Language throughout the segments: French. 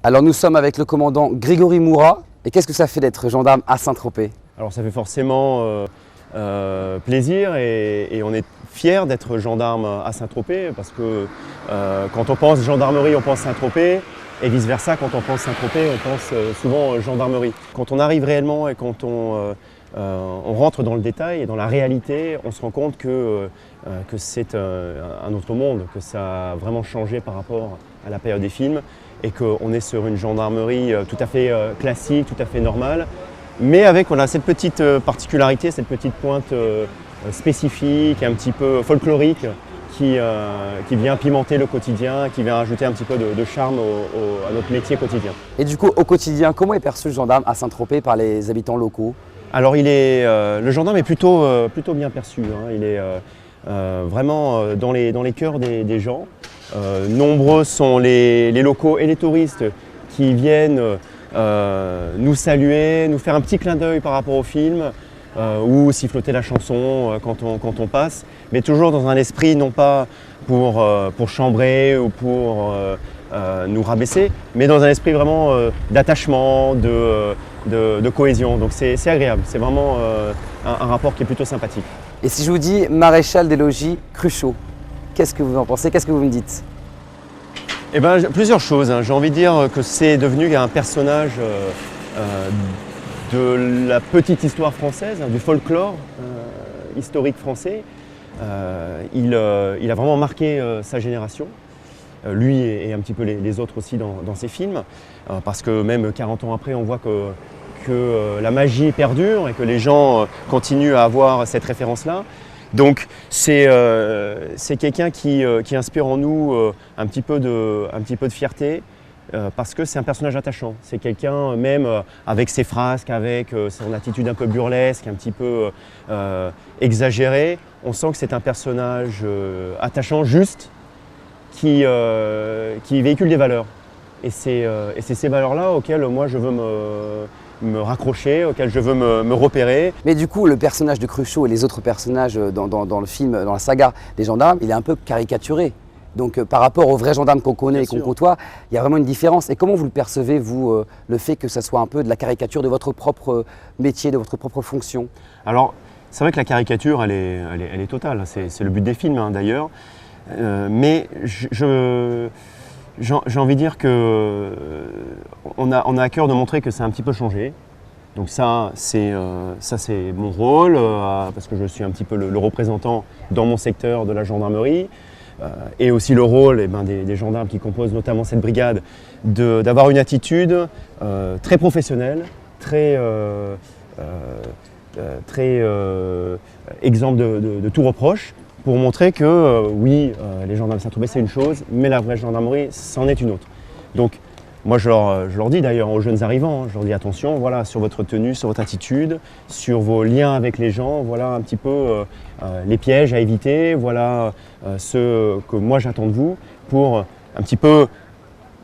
Alors nous sommes avec le commandant Grégory Moura. Et qu'est-ce que ça fait d'être gendarme à Saint-Tropez? Alors ça fait forcément plaisir et on est fiers d'être gendarme à Saint-Tropez parce que quand on pense gendarmerie, on pense Saint-Tropez et vice-versa, quand on pense Saint-Tropez, on pense souvent gendarmerie. Quand on arrive réellement et quand on rentre dans le détail et dans la réalité, on se rend compte que c'est un autre monde, que ça a vraiment changé par rapport à la période des films et qu'on est sur une gendarmerie tout à fait classique, tout à fait normale, mais avec on a cette petite particularité, cette petite pointe spécifique, un petit peu folklorique qui vient pimenter le quotidien, qui vient ajouter un petit peu de charme à notre métier quotidien. Et du coup, au quotidien, comment est perçu le gendarme à Saint-Tropez par les habitants locaux? Alors le gendarme est plutôt bien perçu, hein. Il est vraiment dans les cœurs des gens. Nombreux sont les locaux et les touristes qui viennent nous saluer, nous faire un petit clin d'œil par rapport au film ou siffloter la chanson quand on passe, mais toujours dans un esprit non pas pour chambrer ou pour nous rabaisser, mais dans un esprit vraiment d'attachement, de cohésion. Donc c'est agréable, c'est vraiment un rapport qui est plutôt sympathique. Et si je vous dis maréchal des logis Cruchot, qu'est-ce que vous en pensez? Qu'est-ce que vous me dites? Eh ben, plusieurs choses, hein. J'ai envie de dire que c'est devenu un personnage de la petite histoire française, hein, du folklore historique français. Il a vraiment marqué sa génération, lui et un petit peu les autres aussi dans ses films, parce que même 40 ans après, on voit que la magie perdure et que les gens continuent à avoir cette référence-là. Donc c'est quelqu'un qui inspire en nous un petit peu de fierté parce que c'est un personnage attachant. C'est quelqu'un même avec ses frasques, avec son attitude un peu burlesque, un petit peu exagérée. On sent que c'est un personnage attachant, juste, qui véhicule des valeurs. Et c'est ces valeurs-là auxquelles moi je veux me raccrocher, auquel je veux me repérer. Mais du coup, le personnage de Cruchot et les autres personnages dans le film, dans la saga des gendarmes, il est un peu caricaturé. Donc par rapport aux vrais gendarmes qu'on connaît et qu'on côtoie, il y a vraiment une différence. Et comment vous le percevez, vous, le fait que ça soit un peu de la caricature de votre propre métier, de votre propre fonction? Alors, c'est vrai que la caricature, elle est totale. C'est le but des films, hein, d'ailleurs. Mais j'ai envie de dire qu'on a à cœur de montrer que c'est un petit peu changé. Donc ça c'est mon rôle, parce que je suis un petit peu le représentant dans mon secteur de la gendarmerie, et aussi le rôle des gendarmes qui composent notamment cette brigade, d'avoir une attitude très professionnelle, très exempte de tout reproche, pour montrer que oui, les gendarmes de Saint-Tropez c'est une chose, mais la vraie gendarmerie c'en est une autre. Donc moi je leur dis d'ailleurs aux jeunes arrivants, je leur dis attention, voilà, sur votre tenue, sur votre attitude, sur vos liens avec les gens, voilà un petit peu les pièges à éviter, voilà ce que moi j'attends de vous pour un petit peu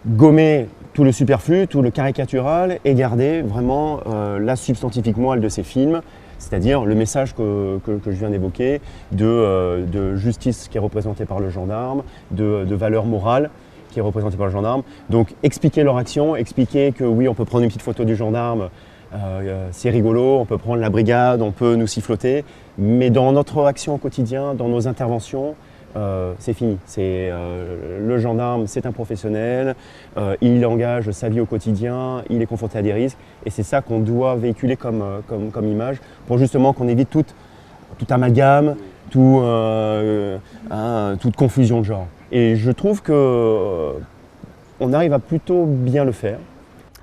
gommer tout le superflu, tout le caricatural et garder vraiment la substantifique moelle de ces films. C'est-à-dire le message que je viens d'évoquer de justice qui est représentée par le gendarme, de valeur morale qui est représentée par le gendarme. Donc expliquer leur action, expliquer que oui, on peut prendre une petite photo du gendarme, c'est rigolo, on peut prendre la brigade, on peut nous siffloter, mais dans notre action au quotidien, dans nos interventions, c'est fini. Le gendarme, c'est un professionnel, il engage sa vie au quotidien, il est confronté à des risques et c'est ça qu'on doit véhiculer comme image pour justement qu'on évite tout amalgame, toute confusion de genre. Et je trouve qu'on arrive à plutôt bien le faire.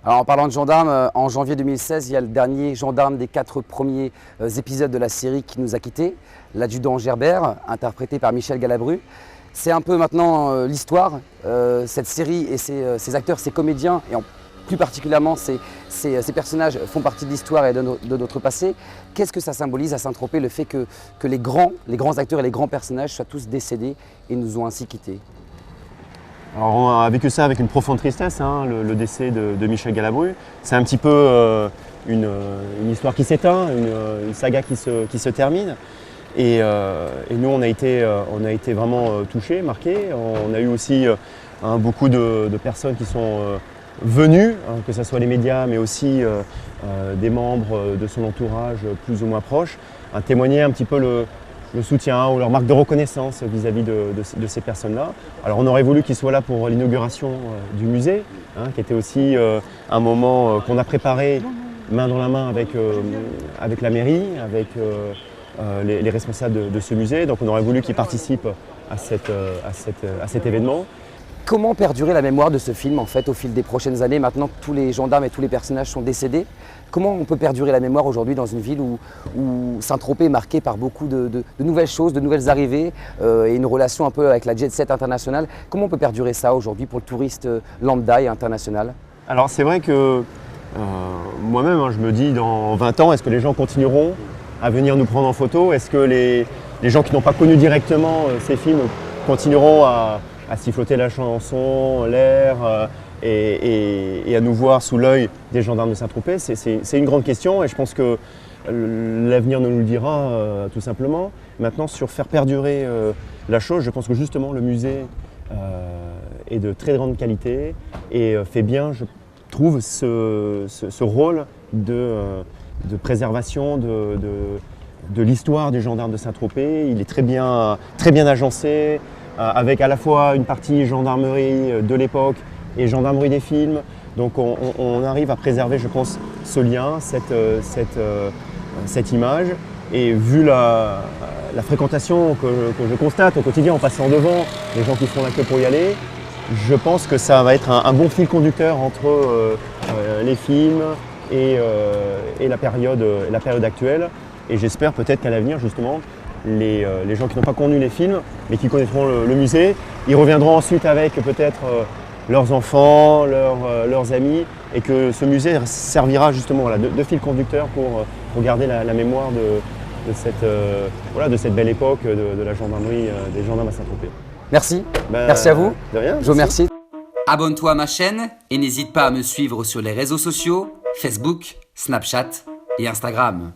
Alors en parlant de gendarmes, en janvier 2016, il y a le dernier gendarme des 4 premiers épisodes de la série qui nous a quittés, l'adjudant Gerbert, interprété par Michel Galabru. C'est un peu maintenant l'histoire, cette série et ses acteurs, ses comédiens, et plus particulièrement ces personnages font partie de l'histoire et de notre passé. Qu'est-ce que ça symbolise à Saint-Tropez, le fait que les grands acteurs et les grands personnages soient tous décédés et nous ont ainsi quittés? Alors on a vécu ça avec une profonde tristesse, hein, le décès de Michel Galabru. C'est un petit peu une histoire qui s'éteint, une saga qui se termine. Et nous on a été vraiment touchés, marqués. On a eu aussi beaucoup de personnes qui sont venus, hein, que ce soit les médias, mais aussi des membres de son entourage plus ou moins proches, témoigner un petit peu le soutien ou leur marque de reconnaissance vis-à-vis de ces personnes-là. Alors on aurait voulu qu'ils soient là pour l'inauguration du musée, hein, qui était aussi un moment qu'on a préparé main dans la main avec la mairie, avec les responsables de ce musée. Donc on aurait voulu qu'ils participent à cet événement. Comment perdurer la mémoire de ce film en fait au fil des prochaines années, maintenant que tous les gendarmes et tous les personnages sont décédés? Comment on peut perdurer la mémoire aujourd'hui dans une ville où Saint-Tropez est marquée par beaucoup de nouvelles choses, de nouvelles arrivées et une relation un peu avec la jet set internationale? Comment on peut perdurer ça aujourd'hui pour le touriste lambda et international? Alors c'est vrai que moi-même, hein, je me dis dans 20 ans, est-ce que les gens continueront à venir nous prendre en photo? Est-ce que les gens qui n'ont pas connu directement ces films continueront à siffloter la chanson, l'air et à nous voir sous l'œil des gendarmes de Saint-Tropez? C'est une grande question et je pense que l'avenir nous le dira tout simplement. Maintenant, sur faire perdurer la chose, je pense que justement le musée est de très grande qualité et fait bien, je trouve, ce rôle de préservation de l'histoire des gendarmes de Saint-Tropez. Il est très bien agencé, avec à la fois une partie gendarmerie de l'époque et gendarmerie des films. Donc on arrive à préserver, je pense, ce lien, cette image. Et vu la fréquentation que je constate au quotidien en passant devant, les gens qui font la queue pour y aller, je pense que ça va être un bon fil conducteur entre les films et la période actuelle. Et j'espère peut-être qu'à l'avenir, justement, les gens qui n'ont pas connu les films, mais qui connaîtront le musée, ils reviendront ensuite avec peut-être leurs enfants, leurs amis, et que ce musée servira justement voilà, de fil conducteur pour garder la mémoire de cette belle époque de la gendarmerie, des gendarmes à Saint-Tropez. Merci, merci à vous. De rien, je vous remercie. Abonne-toi à ma chaîne et n'hésite pas à me suivre sur les réseaux sociaux, Facebook, Snapchat et Instagram.